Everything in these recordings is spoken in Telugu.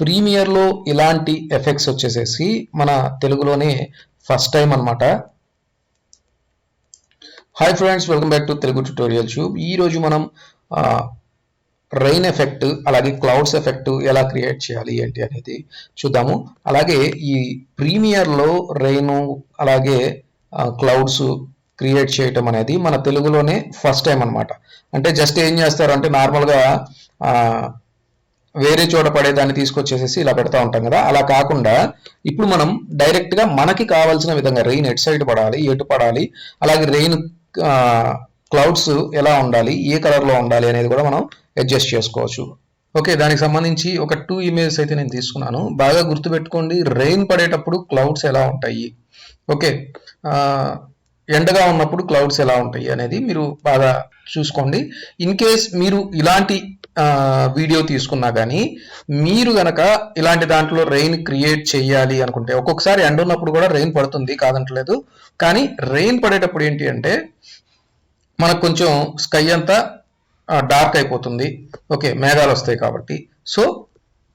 ప్రీమియర్లో ఇలాంటి ఎఫెక్ట్స్ వచ్చేసేసి మన తెలుగులోనే ఫస్ట్ టైం అనమాట. Hi friends, welcome back to Telugu tutorial tube. ఈరోజు మనం రెయిన్ ఎఫెక్ట్ అలాగే క్లౌడ్స్ ఎఫెక్ట్ ఎలా క్రియేట్ చేయాలి ఏంటి అనేది చూద్దాము. అలాగే ఈ ప్రీమియర్లో రెయిన్ అలాగే క్లౌడ్స్ క్రియేట్ చేయటం అనేది మన తెలుగులోనే ఫస్ట్ టైం అనమాట. అంటే జస్ట్ ఏం చేస్తారు అంటే నార్మల్గా వేరే చోట పడేదాన్ని తీసుకొచ్చేసేసి ఇలా పెడతా ఉంటాం కదా, అలా కాకుండా ఇప్పుడు మనం డైరెక్ట్గా మనకి కావాల్సిన విధంగా రెయిన్ ఎటు సైడ్ పడాలి, ఎటు పడాలి, అలాగే రెయిన్ క్లౌడ్స్ ఎలా ఉండాలి, ఏ కలర్లో ఉండాలి అనేది కూడా మనం అడ్జస్ట్ చేసుకోవచ్చు. ఓకే, దానికి సంబంధించి ఒక 2 ఇమేజెస్ అయితే నేను తీసుకున్నాను. బాగా గుర్తుపెట్టుకోండి, రెయిన్ పడేటప్పుడు క్లౌడ్స్ ఎలా ఉంటాయి, ఓకే, ఎండగా ఉన్నప్పుడు క్లౌడ్స్ ఎలా ఉంటాయి అనేది మీరు బాగా చూసుకోండి. ఇన్ కేస్ మీరు ఇలాంటి వీడియో తీసుకున్నా కానీ మీరు గనక ఇలాంటి దాంట్లో రెయిన్ క్రియేట్ చేయాలి అనుకుంటే, ఒక్కొక్కసారి ఎండ ఉన్నప్పుడు కూడా రెయిన్ పడుతుంది కాదంటలేదు, కానీ రెయిన్ పడేటప్పుడు ఏంటి అంటే మనకు కొంచెం స్కై అంతా డార్క్ అయిపోతుంది, ఓకే, మేఘాలు వస్తాయి కాబట్టి. సో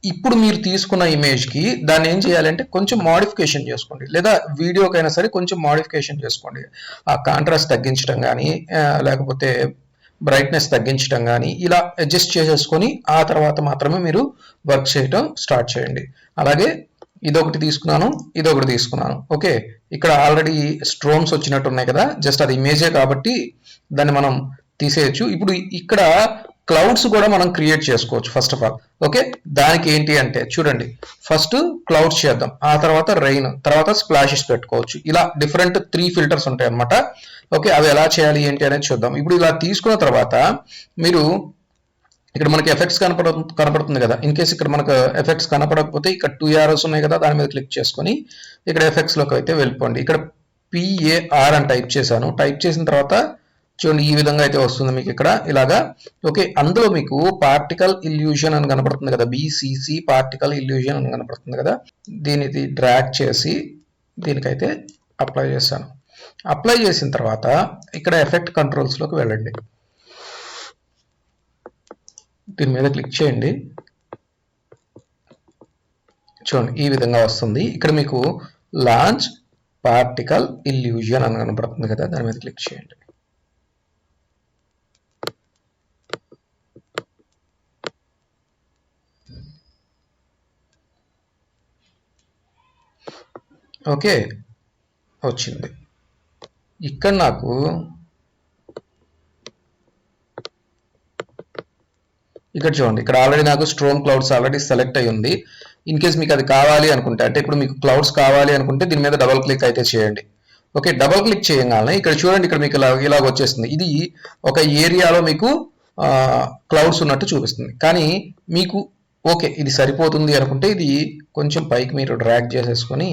ఇప్పుడు మీరు తీసుకున్న ఇమేజ్కి దాన్ని ఏం చేయాలంటే కొంచెం మోడిఫికేషన్ చేసుకోండి, లేదా వీడియోకైనా సరే కొంచెం మోడిఫికేషన్ చేసుకోండి. ఆ కాంట్రాస్ట్ తగ్గించడం కానీ లేకపోతే బ్రైట్నెస్ తగ్గించడం కానీ ఇలా అడ్జస్ట్ చేసేసుకొని ఆ తర్వాత మాత్రమే మీరు వర్క్ చేయటం స్టార్ట్ చేయండి. అలాగే ఇదొకటి తీసుకున్నాను, ఇదొకటి తీసుకున్నాను. ఓకే, ఇక్కడ ఆల్రెడీ స్ట్రోమ్స్ వచ్చినట్టు ఉన్నాయి కదా, జస్ట్ అది ఇమేజే కాబట్టి దాన్ని మనం తీసేయచ్చు. ఇప్పుడు ఇక్కడ క్లౌడ్స్ కూడా మనం క్రియేట్ చేసుకోవచ్చు ఫస్ట్ ఆఫ్ ఆల్. ఓకే, దానికి ఏంటి అంటే చూడండి, ఫస్ట్ క్లౌడ్స్ చేద్దాం, ఆ తర్వాత రెయిన్, తర్వాత స్ప్లాషెస్ పెట్టుకోవచ్చు. ఇలా డిఫరెంట్ 3 ఫిల్టర్స్ ఉంటాయి అనమాట. ఓకే, అవి ఎలా చేయాలి ఏంటి అనేది చూద్దాం. ఇప్పుడు ఇలా తీసుకున్న తర్వాత మీరు ఇక్కడ మనకి ఎఫెక్ట్స్ కనపడుతుంది కదా. ఇన్ కేస్ ఇక్కడ మనకు ఎఫెక్ట్స్ కనపడకపోతే ఇక్కడ 2 యారోస్ ఉన్నాయి కదా, దాని మీద క్లిక్ చేసుకొని ఇక్కడ ఎఫెక్ట్స్లోకి అయితే వెళ్ళిపోండి. ఇక్కడ PAR అని టైప్ చేశాను. టైప్ చేసిన తర్వాత చూడండి ఈ విధంగా అయితే వస్తుంది మీకు ఇక్కడ ఇలాగా. ఓకే, అందులో మీకు పార్టికల్ ఇల్యూషన్ అని కనపడుతుంది కదా, BCC పార్టికల్ ఇల్యూషన్ అని కనపడుతుంది కదా, దీనికి డ్రాగ్ చేసి దీనికైతే అప్లై చేశాను. అప్లై చేసిన తర్వాత ఇక్కడ ఎఫెక్ట్ కంట్రోల్స్లోకి వెళ్ళండి, దీని మీద క్లిక్ చేయండి. చూడండి ఈ విధంగా వస్తుంది. ఇక్కడ మీకు లాంచ్ పార్టికల్ ఇల్యూషన్ అని కనపడుతుంది కదా, దాని మీద క్లిక్ చేయండి. ఓకే, వచ్చింది. ఇక్కడ నాకు ఇక్కడ చూడండి, ఇక్కడ ఆల్రెడీ నాకు స్ట్రోమ్ క్లౌడ్స్ ఆల్రెడీ సెలెక్ట్ అయ్యి ఉంది. ఇన్ కేస్ మీకు అది కావాలి అనుకుంటే, అంటే ఇప్పుడు మీకు క్లౌడ్స్ కావాలి అనుకుంటే దీని మీద డబల్ క్లిక్ అయితే చేయండి. ఓకే, డబల్ క్లిక్ చేయగానే ఇక్కడ చూడండి, ఇక్కడ మీకు ఇలాగ వచ్చేస్తుంది. ఇది ఒక ఏరియాలో మీకు క్లౌడ్స్ ఉన్నట్టు చూపిస్తుంది. కానీ మీకు ఓకే ఇది సరిపోతుంది అనుకుంటే ఇది కొంచెం పైకి మీరు డ్రాగ్ చేసేసుకొని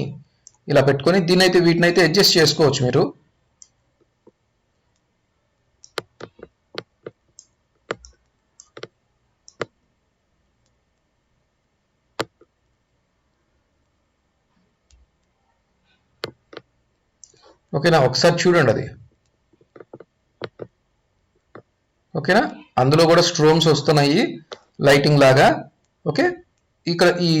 ఇలా పెట్టుకొని దీన్నైతే వీటినైతే అడ్జస్ట్ చేసుకోవచ్చు మీరు. ఓకేనా, ఒకసారి చూడండి అది. ఓకేనా, అందులో కూడా స్ట్రోమ్స్ వస్తున్నాయి లైటింగ్ లాగా. ఓకే, ఇక్కడ ఈ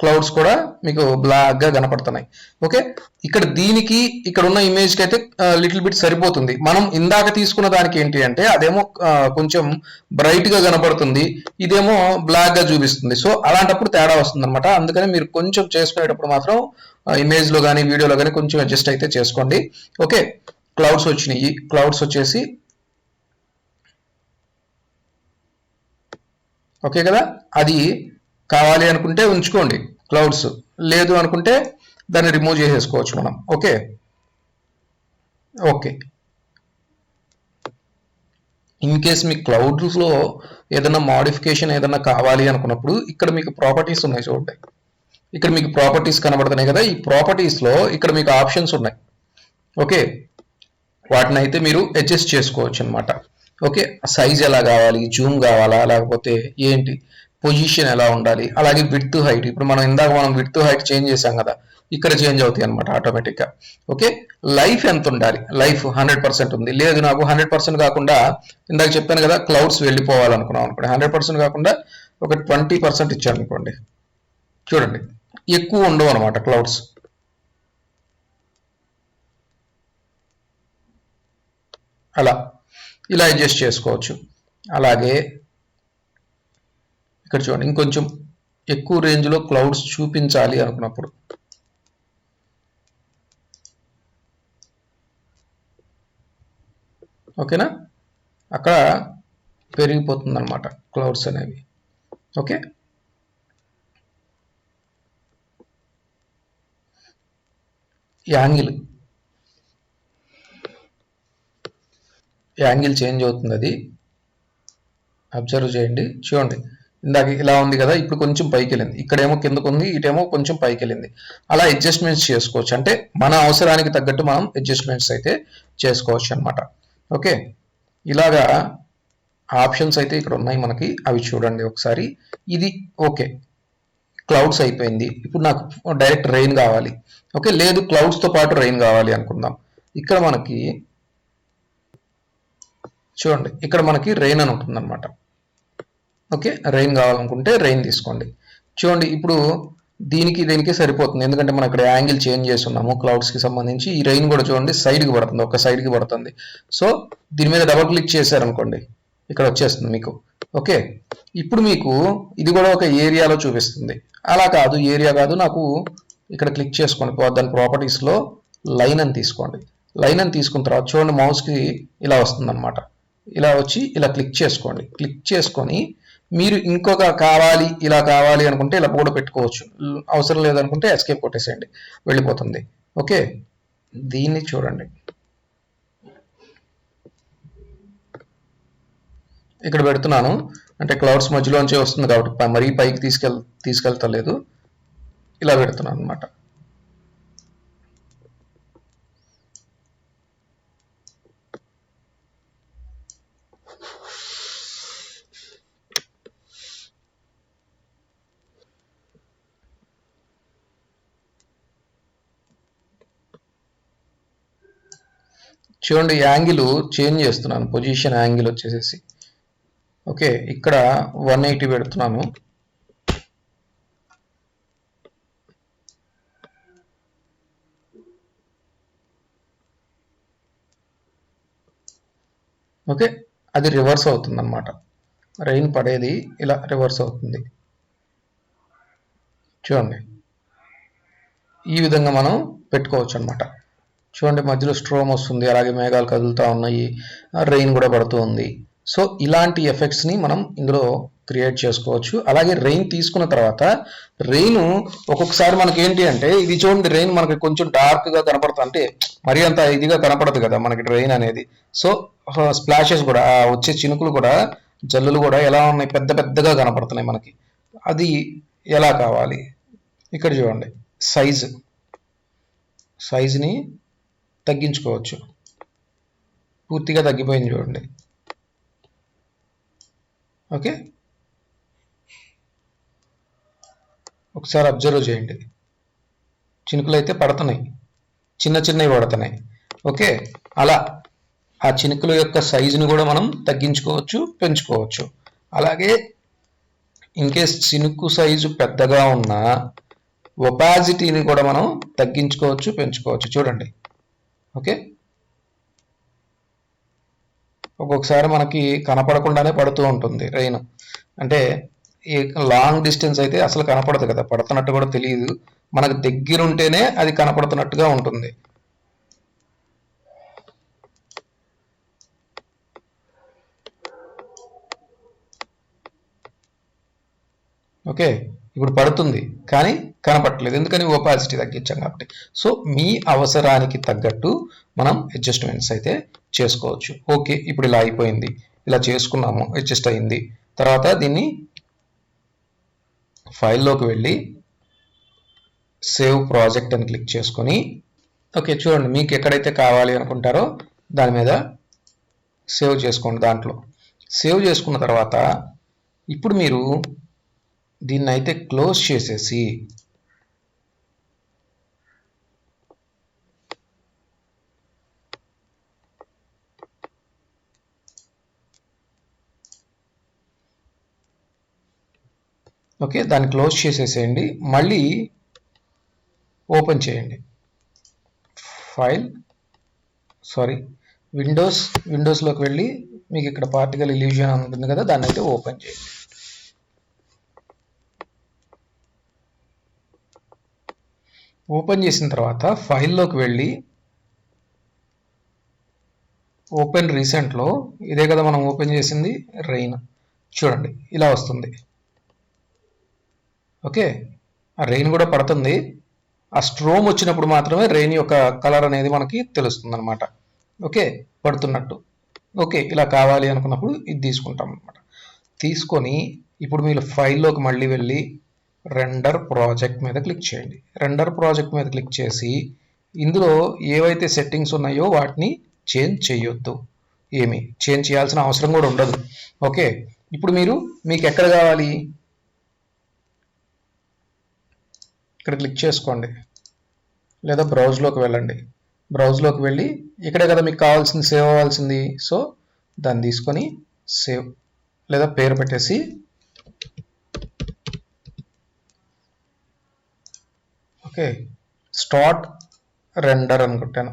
క్లౌడ్స్ కూడా మీకు బ్లాక్గా కనపడుతున్నాయి. ఓకే, ఇక్కడ దీనికి ఇక్కడ ఉన్న ఇమేజ్కి అయితే లిటిల్ బిట్ సరిపోతుంది. మనం ఇందాక తీసుకున్న దానికి ఏంటి అంటే అదేమో కొంచెం బ్రైట్గా కనపడుతుంది, ఇదేమో బ్లాక్గా చూపిస్తుంది. సో అలాంటప్పుడు తేడా వస్తుంది అనమాట. అందుకని మీరు కొంచెం చేసుకునేటప్పుడు మాత్రం ఇమేజ్లో కానీ వీడియోలో కానీ కొంచెం అడ్జస్ట్ అయితే చేసుకోండి. ఓకే, క్లౌడ్స్ వచ్చినాయి. క్లౌడ్స్ వచ్చేసి ఓకే కదా, అది కావాలి అనుకుంటే ఉంచుకోండి క్లౌడ్స్, లేదు అనుకుంటే దాన్ని రిమూవ్ చేసేసుకోవచ్చు మనం. ఓకే ఓకే, ఇన్ కేస్ మీ క్లౌడ్స్లో ఏదైనా మోడిఫికేషన్ ఏదైనా కావాలి అనుకున్నప్పుడు ఇక్కడ మీకు ప్రాపర్టీస్ ఉన్నాయి చూడండి. ఇక్కడ మీకు ప్రాపర్టీస్ కనబడుతున్నాయి కదా, ఈ ప్రాపర్టీస్లో ఇక్కడ మీకు ఆప్షన్స్ ఉన్నాయి. ఓకే, వాటిని అయితే మీరు అడ్జస్ట్ చేసుకోవచ్చు అనమాట. ఓకే, సైజ్ ఎలా కావాలి, జూమ్ కావాలా, లేకపోతే ఏంటి, పొజిషన్ ఎలా ఉండాలి, అలాగే విడ్త్ హైట్. ఇప్పుడు మనం విడ్త్ హైట్ చేంజ్ చేసాం కదా, ఇక్కడ చేంజ్ అవుతాయి అనమాట ఆటోమేటిక్గా. ఓకే, లైఫ్ ఎంత ఉండాలి, లైఫ్ 100% ఉంది, లేదు నాకు 100% కాకుండా ఇందాక చెప్పాను కదా క్లౌడ్స్ వెళ్ళిపోవాలనుకున్నాం అనుకోండి, 100% కాకుండా ఒక 20% ఇచ్చాను అనుకోండి. చూడండి ఎక్కువ ఉండవు అనమాట క్లౌడ్స్. అలా ఇలా అడ్జస్ట్ చేసుకోవచ్చు. అలాగే ఇక్కడ చూడండి ఇంకొంచెం ఎక్కువ రేంజ్లో క్లౌడ్స్ చూపించాలి అనుకున్నప్పుడు ఓకేనా, అక్కడ పెరిగిపోతుంది అనమాట క్లౌడ్స్ అనేవి. ఓకే, యాంగిల్ చేంజ్ అవుతుంది, అది అబ్జర్వ్ చేయండి. చూడండి ఇందాక ఇలా ఉంది కదా, ఇప్పుడు కొంచెం పైకి వెళ్ళింది, ఇక్కడేమో కిందకు ఉంది, ఇటేమో కొంచెం పైకి వెళ్ళింది. అలా అడ్జస్ట్మెంట్స్ చేసుకోవచ్చు, అంటే మన అవసరానికి తగ్గట్టు మనం అడ్జస్ట్మెంట్స్ అయితే చేసుకోవచ్చు అనమాట. ఓకే, ఇలాగా ఆప్షన్స్ అయితే ఇక్కడ ఉన్నాయి మనకి, అవి చూడండి ఒకసారి. ఇది ఓకే, క్లౌడ్స్ అయిపోయింది. ఇప్పుడు నాకు డైరెక్ట్ రెయిన్ కావాలి. ఓకే, లేదు క్లౌడ్స్తో పాటు రెయిన్ కావాలి అనుకుందాం. ఇక్కడ మనకి చూడండి ఇక్కడ మనకి రెయిన్ అని ఉంటుంది అనమాట. ఓకే, రెయిన్ కావాలనుకుంటే రెయిన్ తీసుకోండి. చూడండి ఇప్పుడు దీనికి సరిపోతుంది, ఎందుకంటే మనం ఇక్కడ యాంగిల్ చేంజ్ చేస్తున్నాము క్లౌడ్స్కి సంబంధించి. ఈ రెయిన్ కూడా చూడండి సైడ్కి పడుతుంది, ఒక సైడ్కి పడుతుంది. సో దీని మీద డబుల్ క్లిక్ చేశారనుకోండి ఇక్కడ వచ్చేస్తుంది మీకు. ఓకే, ఇప్పుడు మీకు ఇది కూడా ఒక ఏరియాలో చూపిస్తుంది. అలా కాదు, ఏరియా కాదు, నాకు ఇక్కడ క్లిక్ చేసుకోండి, దాని ప్రాపర్టీస్లో లైన్ అని తీసుకోండి. లైన్ అని తీసుకున్న తర్వాత చూడండి మౌస్కి ఇలా వస్తుంది అనమాట. ఇలా వచ్చి ఇలా క్లిక్ చేసుకోండి. క్లిక్ చేసుకొని మీరు ఇంకొక కావాలి, ఇలా కావాలి అనుకుంటే ఇలా కూడా పెట్టుకోవచ్చు. అవసరం లేదనుకుంటే ఎస్కేప్ కొట్టేసేయండి, వెళ్ళిపోతుంది. ఓకే, దీన్ని చూడండి ఇక్కడ పెడుతున్నాను, అంటే క్లౌడ్స్ మధ్యలోంచి వస్తుంది కాబట్టి మరీ పైకి తీసుకెళ్తలేదు, ఇలా పెడుతున్నాను అనమాట. చూడండి యాంగిల్ చేంజ్ చేస్తున్నాను, పొజిషన్ యాంగిల్ వచ్చేసేసి. ఓకే, ఇక్కడ 180 పెడుతున్నాను. ఓకే, అది రివర్స్ అవుతుంది అనమాట, రెయిన్ పడేది ఇలా రివర్స్ అవుతుంది. చూడండి ఈ విధంగా మనం పెట్టుకోవచ్చు అనమాట. చూడండి మధ్యలో స్ట్రోమ్ వస్తుంది, అలాగే మేఘాలు కదులుతూ ఉన్నాయి, రెయిన్ కూడా పడుతూ ఉంది. సో ఇలాంటి ఎఫెక్ట్స్ని మనం ఇందులో క్రియేట్ చేసుకోవచ్చు. అలాగే రెయిన్ తీసుకున్న తర్వాత రెయిన్ ఒక్కొక్కసారి మనకి ఏంటి అంటే, ఇది చూడండి రెయిన్ మనకి కొంచెం డార్క్గా కనపడుతుంది, అంటే మరీ అంత ఇదిగా కనపడదు కదా మనకి రెయిన్ అనేది. సో స్ప్లాషెస్ కూడా, వచ్చే చినుకులు కూడా, జల్లులు కూడా ఎలా ఉన్నాయి, పెద్ద పెద్దగా కనపడుతున్నాయి మనకి. అది ఎలా కావాలి, ఇక్కడ చూడండి సైజ్ని తగ్గించుకోవచ్చు, పూర్తిగా తగ్గిపోయింది చూడండి. ఓకే, ఒకసారి అబ్జర్వ్ చేయండి, చినుకులు అయితే పడుతున్నాయి, చిన్నవి పడుతున్నాయి. ఓకే, అలా ఆ చినుకుల యొక్క సైజుని కూడా మనం తగ్గించుకోవచ్చు, పెంచుకోవచ్చు. అలాగే ఇన్ కేస్ చినుకు సైజు పెద్దగా ఉన్నా ఒపాసిటీని కూడా మనం తగ్గించుకోవచ్చు, పెంచుకోవచ్చు. చూడండి ఓకే, ఒక్కొక్కసారి మనకి కనపడకుండానే పడుతూ ఉంటుంది రెయిన్, అంటే ఈ లాంగ్ డిస్టెన్స్ అయితే అసలు కనపడదు కదా, పడుతున్నట్టు కూడా తెలియదు, మనకు దగ్గరుంటేనే అది కనపడుతున్నట్టుగా ఉంటుంది. ఓకే, ఇప్పుడు పడుతుంది కానీ కనపడట్లేదు, ఎందుకని ఓపాసిటీ తగ్గించాం కాబట్టి. సో మీ అవసరానికి తగ్గట్టు మనం అడ్జస్ట్మెంట్స్ అయితే చేసుకోవచ్చు. ఓకే, ఇప్పుడు ఇలా అయిపోయింది, ఇలా చేసుకున్నాము, అడ్జస్ట్ అయింది. తర్వాత దీన్ని ఫైల్లోకి వెళ్ళి సేవ్ ప్రాజెక్ట్ అని క్లిక్ చేసుకొని, ఓకే చూడండి మీకు ఎక్కడైతే కావాలి అనుకుంటారో దాని మీద సేవ్ చేసుకోండి. దాంట్లో సేవ్ చేసుకున్న తర్వాత ఇప్పుడు మీరు దీన్ని అయితే క్లోజ్ చేసేసి ఓకే, దాన్ని క్లోజ్ చేసేసేయండి. మళ్ళీ ఓపెన్ చేయండి. ఫైల్ విండోస్లోకి వెళ్ళి మీకు ఇక్కడ పార్టికల్ ఇల్యూజన్ ఉంటుంది కదా, దాన్ని అయితే ఓపెన్ చేయండి. ఓపెన్ చేసిన తర్వాత ఫైల్లోకి వెళ్ళి ఓపెన్ రీసెంట్లో ఇదే కదా మనం ఓపెన్ చేసింది రెయిన్. చూడండి ఇలా వస్తుంది. ఓకే, ఆ రెయిన్ కూడా పడుతుంది. ఆ స్ట్రోమ్ వచ్చినప్పుడు మాత్రమే రెయిన్ యొక్క కలర్ అనేది మనకి తెలుస్తుంది అనమాట. ఓకే, పడుతున్నట్టు. ఓకే, ఇలా కావాలి అనుకున్నప్పుడు ఇది తీసుకుంటాం అనమాట. తీసుకొని ఇప్పుడు మీరు ఫైల్లోకి మళ్ళీ వెళ్ళి రెండర్ ప్రాజెక్ట్ మీద క్లిక్ చేయండి. రెండర్ ప్రాజెక్ట్ మీద క్లిక్ చేసి ఇందులో ఏవైతే సెట్టింగ్స్ ఉన్నాయో వాటిని చేంజ్ చేయొద్దు. ఏమి చేంజ్ చేయాల్సిన అవసరం కూడా ఉండదు. ఓకే, ఇప్పుడు మీకు ఎక్కడ కావాలి, ఇక్కడ క్లిక్ చేసుకోండి, లేదా బ్రౌజ్లోకి వెళ్ళండి. బ్రౌజ్లోకి వెళ్ళి ఇక్కడే కదా మీకు కావాల్సింది సేవ్ అవ్వాల్సింది. సో దాన్ని తీసుకొని సేవ్ లేదా పేరు పెట్టేసి ఓకే స్టార్ట్ రెండర్ అనుకుంటాను.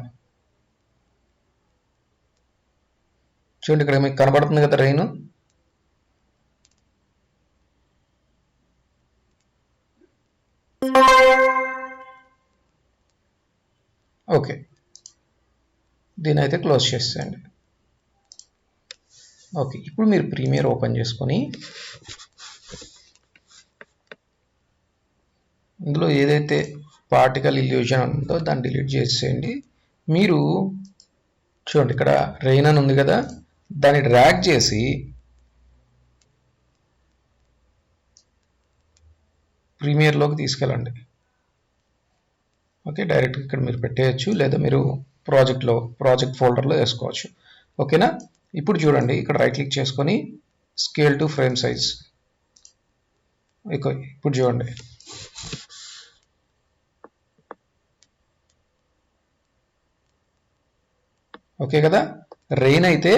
చూడండి ఇక్కడ మీకు కనబడుతుంది కదా రెయిన్. ఓకే, దీని అయితే క్లోజ్ చేసేయండి. ఓకే, ఇప్పుడు మీరు ప్రీమియర్ ఓపెన్ చేసుకొని ఇందులో ఏదైతే పార్టికల్ ఇల్యూజన్ ఉందో దాన్ని డిలీట్ చేసేయండి. మీరు చూడండి ఇక్కడ రెయిన్ అని ఉంది కదా, దాన్ని డ్రాగ్ చేసి ప్రీమియర్లోకి తీసుకెళ్ళండి. ఓకే, డైరెక్ట్గా ఇక్కడ మీరు పెట్టేయచ్చు, లేదా మీరు ప్రాజెక్ట్ ఫోల్డర్లో వేసుకోవచ్చు. ఓకేనా, ఇప్పుడు చూడండి ఇక్కడ రైట్ క్లిక్ చేసుకొని స్కేల్ టు ఫ్రేమ్ సైజ్. ఇప్పుడు చూడండి ఓకే కదా, రెయిన్ అయితే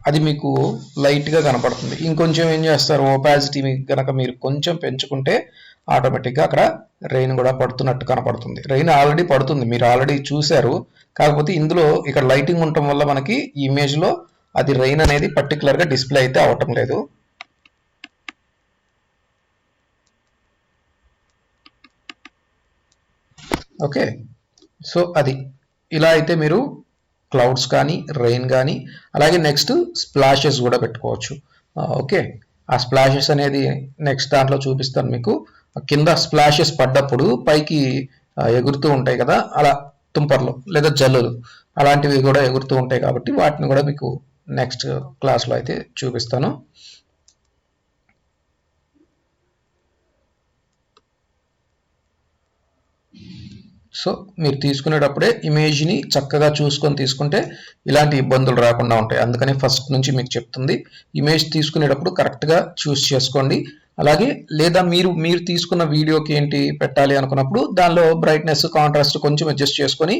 అది మీకు లైట్గా కనపడుతుంది. ఇంకొంచెం ఏం చేస్తారు, ఓపాసిటీ కనుక మీరు కొంచెం పెంచుకుంటే ఆటోమేటిక్గా అక్కడ రెయిన్ కూడా పడుతున్నట్టు కనపడుతుంది. రెయిన్ ఆల్రెడీ పడుతుంది, మీరు ఆల్రెడీ చూశారు. కాకపోతే ఇందులో ఇక్కడ లైటింగ్ ఉండటం వల్ల మనకి ఈ ఇమేజ్లో అది రెయిన్ అనేది పర్టికులర్గా డిస్ప్లే అయితే అవటం లేదు. ఓకే, సో అది ఇలా అయితే మీరు క్లౌడ్స్ కానీ రెయిన్ కానీ అలాగే నెక్స్ట్ స్ప్లాషెస్ కూడా పెట్టుకోవచ్చు. ఓకే, ఆ స్ప్లాషెస్ అనేది నెక్స్ట్ దాంట్లో చూపిస్తాను మీకు. కింద స్ప్లాషెస్ పడ్డప్పుడు పైకి ఎగురుతూ ఉంటాయి కదా, అలా తుంపర్లు లేదా జల్లులు అలాంటివి కూడా ఎగురుతూ ఉంటాయి. కాబట్టి వాటిని కూడా మీకు నెక్స్ట్ క్లాస్లో అయితే చూపిస్తాను. సో మీరు తీసుకునేటప్పుడే ఇమేజ్ని చక్కగా చూసుకొని తీసుకుంటే ఇలాంటి ఇబ్బందులు రాకుండా ఉంటాయి. అందుకని ఫస్ట్ నుంచి మీకు చెప్తుంది, ఇమేజ్ తీసుకునేటప్పుడు కరెక్ట్గా చూస్ చేసుకోండి. అలాగే లేదా మీరు తీసుకున్న వీడియోకి ఏంటి పెట్టాలి అనుకున్నప్పుడు దానిలో బ్రైట్నెస్ కాంట్రాస్ట్ కొంచెం అడ్జస్ట్ చేసుకొని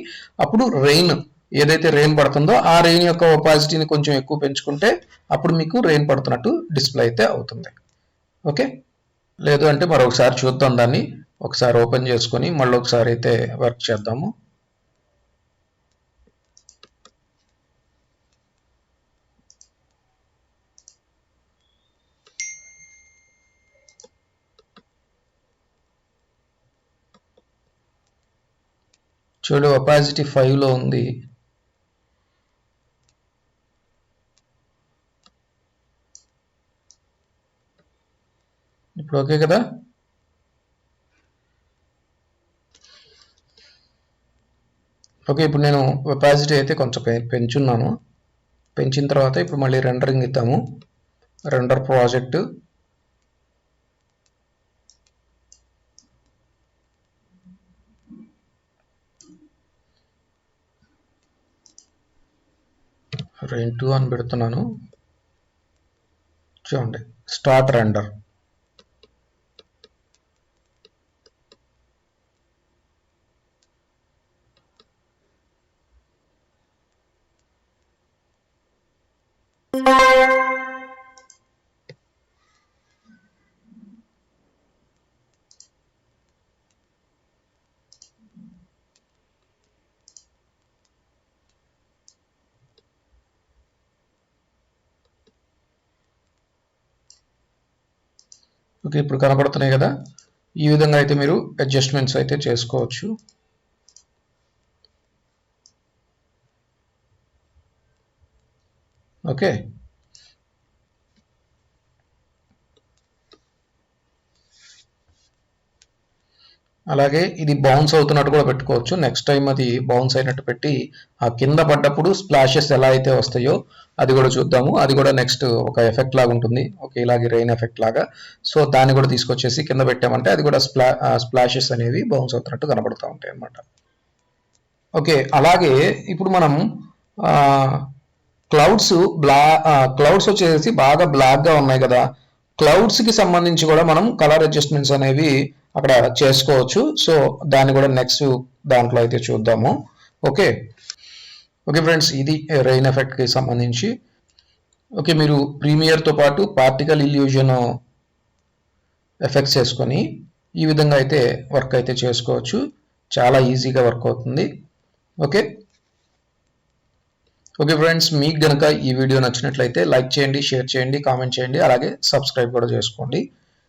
అప్పుడు ఏదైతే రెయిన్ పడుతుందో ఆ రెయిన్ యొక్క ఒపాసిటీని కొంచెం ఎక్కువ పెంచుకుంటే అప్పుడు మీకు రెయిన్ పడుతున్నట్టు డిస్ప్లే అయితే అవుతుంది. ఓకే, లేదు అంటే మరొకసారి చూద్దాం, దాన్ని ఒకసారి ఓపెన్ చేసుకొని మళ్ళీ ఒకసారి అయితే వర్క్ చేద్దాము. చూడు ఒపాసిటీ 5లో ఉంది. ఇప్పుడు ఓకే కదా. ఓకే, ఇప్పుడు నేను ఒపాసిటీ అయితే కొంచెం పెంచున్నాను. పెంచిన తర్వాత ఇప్పుడు మళ్ళీ రెండరింగ్ ఇద్దాము. రెండర్ ప్రాజెక్ట్ రెయిన్ 2 అని పెడుతున్నాను. చూడండి స్టార్ట్ రెండర్. ఓకే, ఇప్పుడు కనపడుతున్నాయి కదా. ఈ విధంగా అయితే మీరు అడ్జస్ట్మెంట్స్ అయితే చేసుకోవచ్చు. ఓకే, అలాగే ఇది బౌన్స్ అవుతున్నట్టు కూడా పెట్టుకోవచ్చు. నెక్స్ట్ టైం అది బౌన్స్ అయినట్టు పెట్టి ఆ కింద పడ్డప్పుడు స్ప్లాషెస్ ఎలా అయితే వస్తాయో అది కూడా చూద్దాము. అది కూడా నెక్స్ట్ ఒక ఎఫెక్ట్ లాగా ఉంటుంది, ఓకే, ఇలాగే రెయిన్ ఎఫెక్ట్ లాగా. సో దాన్ని కూడా తీసుకొచ్చేసి కింద పెట్టామంటే అది కూడా స్ప్లాషెస్ అనేవి బౌన్స్ అవుతున్నట్టు కనబడుతూ ఉంటాయి అన్నమాట. ఓకే, అలాగే ఇప్పుడు మనం క్లౌడ్స్ క్లౌడ్స్ వచ్చేసి బాగా బ్లాక్గా ఉన్నాయి కదా. క్లౌడ్స్కి సంబంధించి కూడా మనం కలర్ అడ్జస్ట్మెంట్స్ అనేవి అక్కడ చేసుకోవచ్చు. సో దాన్ని కూడా నెక్స్ట్ దాంట్లో అయితే చూద్దాము. ఓకే ఓకే ఫ్రెండ్స్, ఇది రెయిన్ ఎఫెక్ట్కి సంబంధించి. ఓకే, మీరు ప్రీమియర్తో పాటు పార్టికల్ ఇల్యూజన్ ఎఫెక్ట్స్ చేసుకొని ఈ విధంగా అయితే వర్క్ అయితే చేసుకోవచ్చు. చాలా ఈజీగా వర్క్ అవుతుంది. ఓకే ఓకే ఫ్రెండ్స్, మీకు గనక ఈ వీడియో నచ్చినట్లయితే లైక్ చేయండి, షేర్ చేయండి, కామెంట్ చేయండి, అలాగే సబ్స్క్రైబ్ కూడా చేసుకోండి.